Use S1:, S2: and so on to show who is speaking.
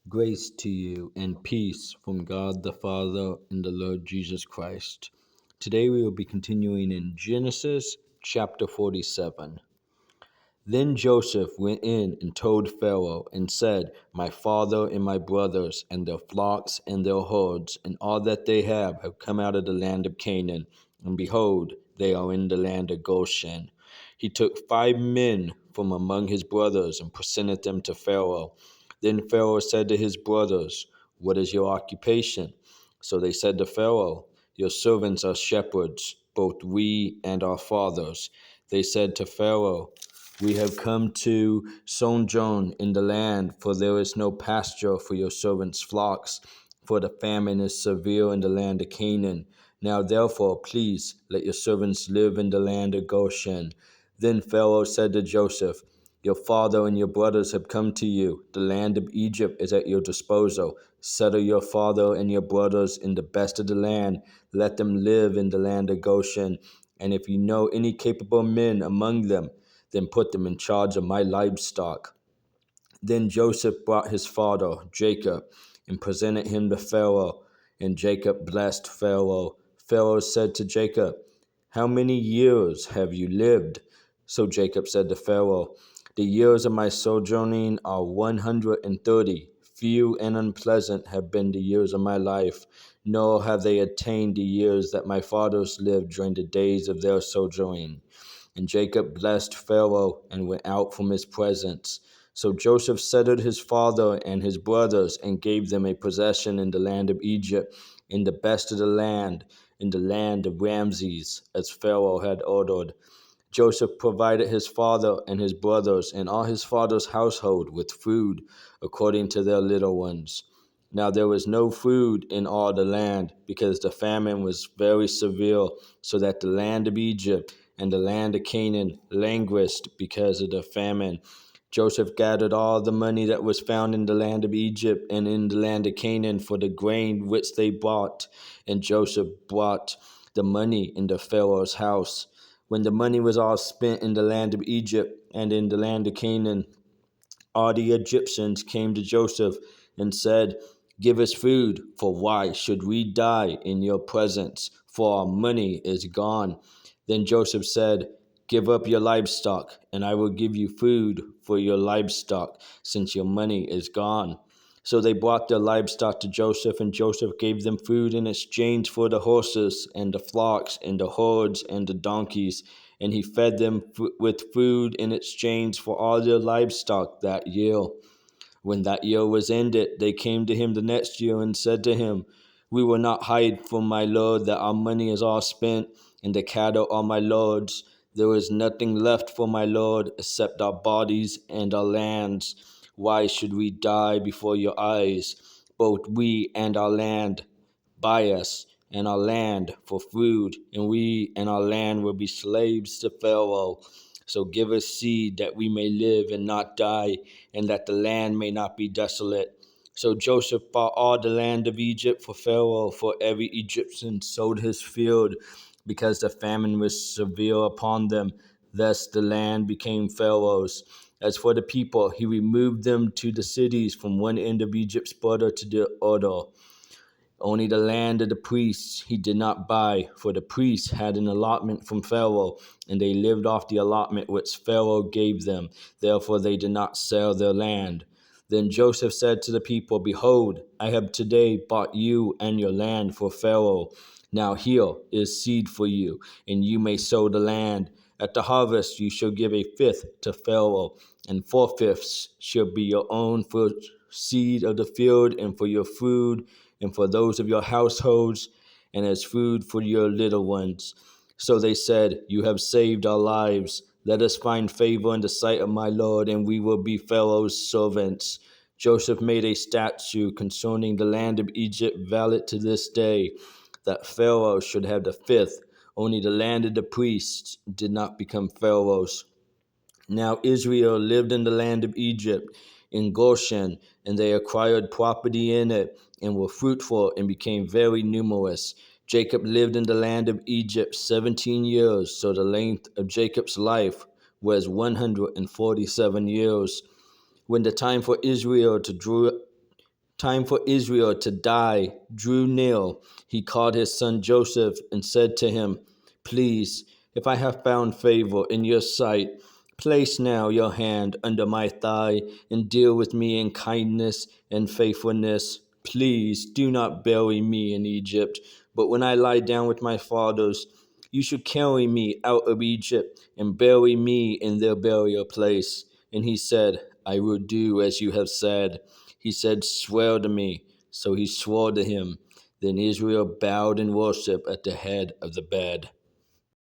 S1: Grace to you and peace from God the Father and the Lord Jesus Christ. Today we will be continuing in Genesis chapter 47. Then Joseph went in and told Pharaoh and said, My father and my brothers and their flocks and their herds and all that they have come out of the land of Canaan, and behold, they are in the land of Goshen. He took 5 men from among his brothers and presented them to Pharaoh. Then Pharaoh said to his brothers, What is your occupation? So they said to Pharaoh, Your servants are shepherds, both we and our fathers. They said to Pharaoh, We have come to sojourn in the land, for there is no pasture for your servants' flocks, for the famine is severe in the land of Canaan. Now therefore, please let your servants live in the land of Goshen. Then Pharaoh said to Joseph, Your father and your brothers have come to you. The land of Egypt is at your disposal. Settle your father and your brothers in the best of the land. Let them live in the land of Goshen. And if you know any capable men among them, then put them in charge of my livestock. Then Joseph brought his father, Jacob, and presented him to Pharaoh, and Jacob blessed Pharaoh. Pharaoh said to Jacob, How many years have you lived? So Jacob said to Pharaoh, The years of my sojourning are 130. Few and unpleasant have been the years of my life, nor have they attained the years that my fathers lived during the days of their sojourning. And Jacob blessed Pharaoh and went out from his presence. So Joseph settled his father and his brothers and gave them a possession in the land of Egypt, in the best of the land, in the land of Ramses, as Pharaoh had ordered. Joseph provided his father and his brothers and all his father's household with food according to their little ones. Now there was no food in all the land, because the famine was very severe, so that the land of Egypt and the land of Canaan languished because of the famine. Joseph gathered all the money that was found in the land of Egypt and in the land of Canaan for the grain which they bought, and Joseph brought the money into Pharaoh's house. When the money was all spent in the land of Egypt and in the land of Canaan, all the Egyptians came to Joseph and said, Give us food, for why should we die in your presence? For our money is gone. Then Joseph said, Give up your livestock, and I will give you food for your livestock, since your money is gone. So they brought their livestock to Joseph, and Joseph gave them food in exchange for the horses and the flocks and the herds and the donkeys, and he fed them with food in exchange for all their livestock that year. When that year was ended, they came to him the next year and said to him, We will not hide from my lord that our money is all spent, and the cattle are my lord's. There is nothing left for my lord except our bodies and our lands. Why should we die before your eyes, both we and our land? Buy us and our land for food, and we and our land will be slaves to Pharaoh. So give us seed that we may live and not die, and that the land may not be desolate. So Joseph bought all the land of Egypt for Pharaoh, for every Egyptian sold his field, because the famine was severe upon them. Thus the land became Pharaoh's. As for the people, he removed them to the cities from one end of Egypt's border to the other. Only the land of the priests he did not buy, for the priests had an allotment from Pharaoh, and they lived off the allotment which Pharaoh gave them. Therefore they did not sell their land. Then Joseph said to the people, Behold, I have today bought you and your land for Pharaoh. Now here is seed for you, and you may sow the land. At the harvest you shall give a fifth to Pharaoh, and 4/5 shall be your own for seed of the field, and for your food, and for those of your households, and as food for your little ones. So they said, You have saved our lives. Let us find favor in the sight of my Lord, and we will be Pharaoh's servants. Joseph made a statute concerning the land of Egypt valid to this day, that Pharaoh should have the fifth. Only the land of the priests did not become Pharaoh's. Now Israel lived in the land of Egypt, in Goshen, and they acquired property in it, and were fruitful, and became very numerous. Jacob lived in the land of Egypt 17 years, so the length of Jacob's life was 147 years. When the time for Israel time for Israel to die drew near, he called his son Joseph and said to him, "Please, if I have found favor in your sight, place now your hand under my thigh and deal with me in kindness and faithfulness. Please do not bury me in Egypt, but when I lie down with my fathers, you should carry me out of Egypt and bury me in their burial place." And he said, "I will do as you have said." He said, "Swear to me." So he swore to him. Then Israel bowed in worship at the head of the bed.